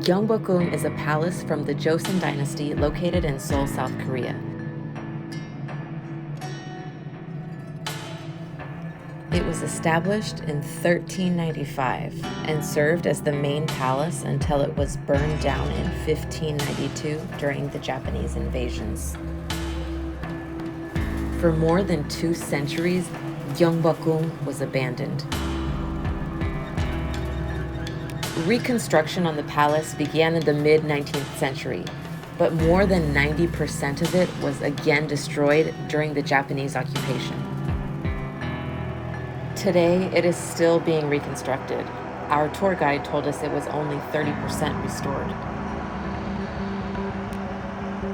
Gyeongbokgung is a palace from the Joseon Dynasty located in Seoul, South Korea. It was established in 1395 and served as the main palace until it was burned down in 1592 during the Japanese invasions. For more than 2 centuries, Gyeongbokgung was abandoned. Reconstruction on the palace began in the mid-19th century, but more than 90% of it was again destroyed during the Japanese occupation. Today, it is still being reconstructed. Our tour guide told us it was only 30% restored.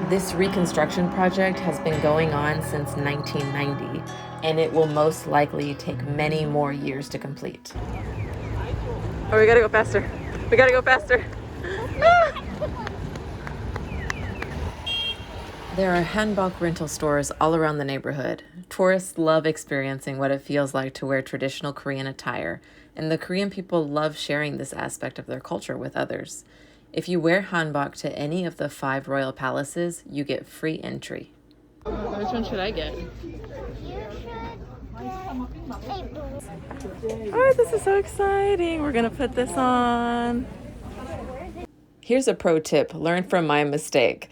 This reconstruction project has been going on since 1990, and it will most likely take many more years to complete. Oh, we gotta go faster. We gotta go faster. There are Hanbok Rental stores all around the neighborhood. Tourists love experiencing what it feels like to wear traditional Korean attire, and the Korean people love sharing this aspect of their culture with others. If you wear hanbok to any of the 5 royal palaces, you get free entry. Which one should I get? Oh, this is so exciting. We're gonna put this on. Here's a pro tip, learn from my mistake.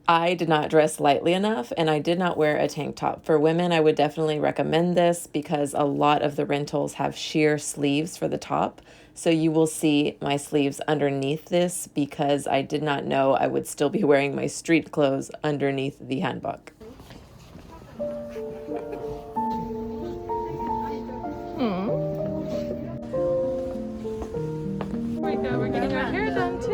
I did not dress lightly enough and I did not wear a tank top. For women, I would definitely recommend this because a lot of the rentals have sheer sleeves for the top. So you will see my sleeves underneath this because I did not know I would still be wearing my street clothes underneath the hanbok. Oh my god, we're getting our hair done too.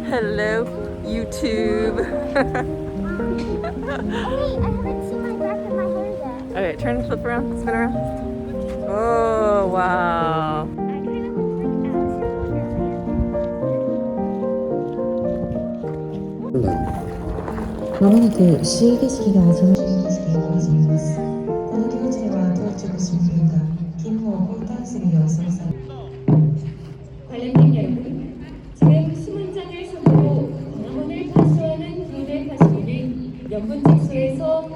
Hello, YouTube. Wait, I haven't seen my back of my hair yet. Okay, turn and flip around, spin around. Oh, wow. I kind of look like まもなく試泳景色が始まります。この行事では到着しにが勤務を交代するよう操作。 관람객 여러분, 지금 수문장을 선으로 광화문을 파수하는 기운을 파시기는 연분직소에서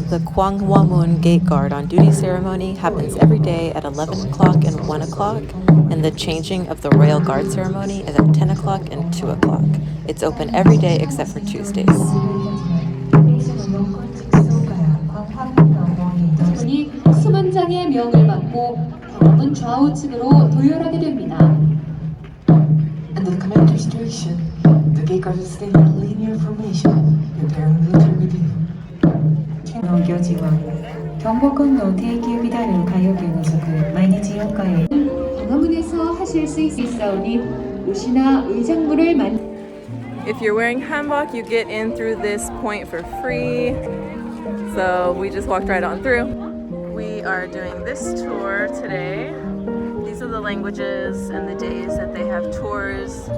The Gwanghwamun gate guard on duty ceremony happens every day at 11 o'clock and 1 o'clock, and the changing of the royal guard ceremony is at 10 o'clock and 2 o'clock. It's open every day except for Tuesdays. 분이 수문장의 명을 받고 광화문 좌우측으로 도열하게 됩니다. Under the commander's direction, the gate guard is staying in linear formation, preparing military review. の行事は경복궁로定休日である火曜日を除く毎日4回 광화문에서 하실 수 있사오니 옷이나 의장물을 If you're wearing hanbok, you get in through this point for free. So we just walked right on through. We are doing this tour today. These are the languages and the days that they have tours.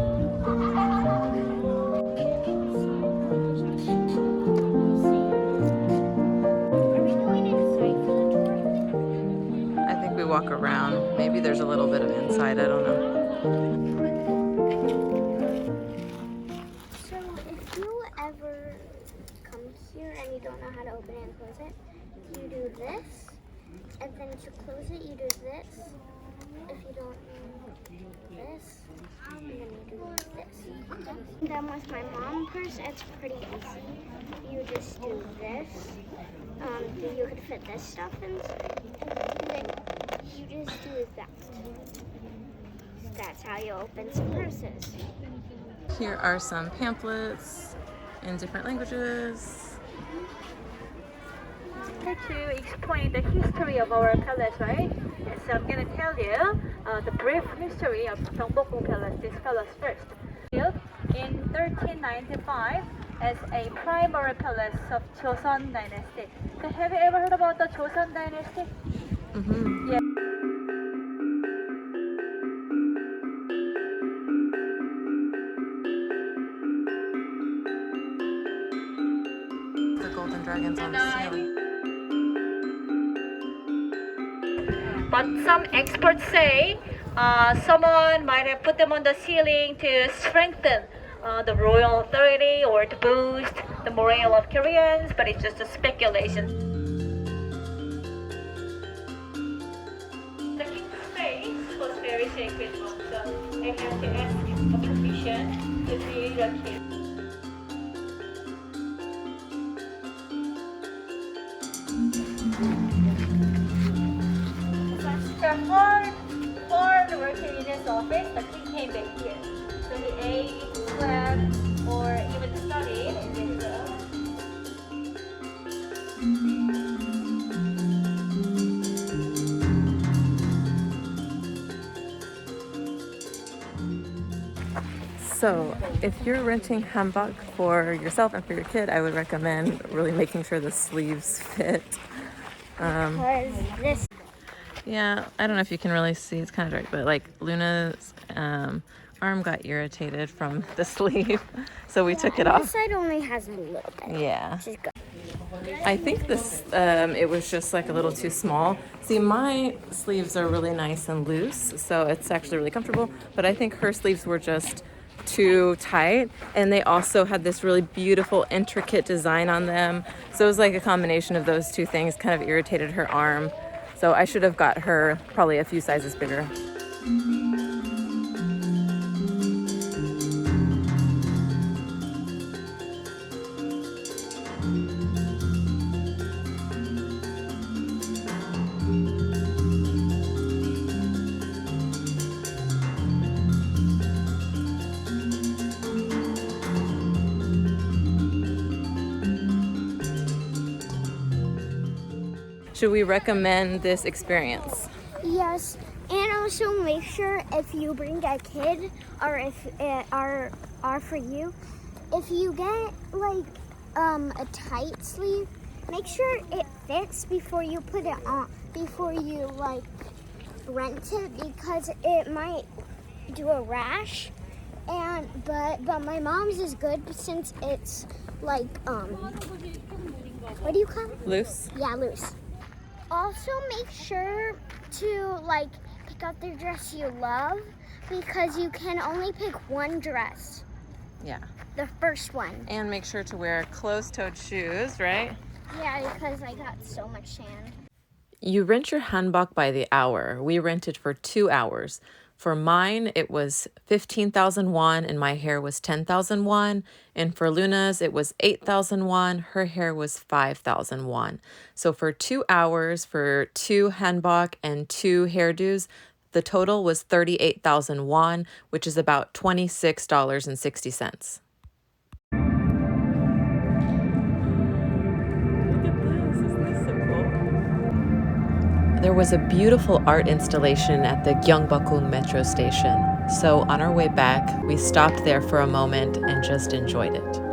I think we walk around. Maybe there's a little bit of inside, I don't know. So if you ever come here and you don't know how to open it and close it, you do this, and then to close it you do this. If you don't do this, and then you do this. And then with my mom purse, it's pretty easy. You just do this. You could fit this stuff inside, and then you just do that. That's how you open some purses. Here are some pamphlets in different languages. To explain the history of our palace, right? Yes, I'm going to tell you the brief history of Gyeongbokgung Palace, this palace first. Built in 1395 as a primary palace of Joseon Dynasty. So have you ever heard about the Joseon Dynasty? Mm-hmm. Yeah. The golden dragons on the ceiling. but some experts say someone might have put them on the ceiling to strengthen the royal authority or to boost the morale of Koreans, but it's just a speculation. The king's face was very sacred, so they had to ask a permission to create a king. After hard working in his office, the king came back here. So he ate, slept, or even studied in this So, if you're renting hanbok for yourself and for your kid, I would recommend really making sure the sleeves fit. Because this Yeah, I don't know if you can really see, it's kind of dark, but like Luna's arm got irritated from the sleeve, so we took it this off. side only has a little bit. Yeah. Which is good. I think this, it was just like a little too small. See, my sleeves are really nice and loose, so it's actually really comfortable, but I think her sleeves were just too tight, and they also had this really beautiful intricate design on them, so it was like a combination of those two things kind of irritated her arm, so I should have got her probably a few sizes bigger. Should we recommend this experience? Yes, and also make sure if you bring a kid or if it are for you, if you get like a tight sleeve, make sure it fits before you put it on, before you like rent it, because it might do a rash. And but my mom's is good since it's like what do you call it? Loose? Yeah, loose. Also, make sure to like pick out the dress you love, because you can only pick one dress, Yeah. the first one. And make sure to wear closed-toed shoes, right? Yeah, because I got so much sand. You rent your hanbok by the hour. We rented for 2 hours. For mine, it was 15,000 won and my hair was 10,000 won. And for Luna's, it was 8,000 won. Her hair was 5,000 won. So for 2 hours, for 2 hanbok and 2 hairdos, the total was 38,000 won, which is about $26.60. There was a beautiful art installation at the Gyeongbokgung metro station. So on our way back, we stopped there for a moment and just enjoyed it.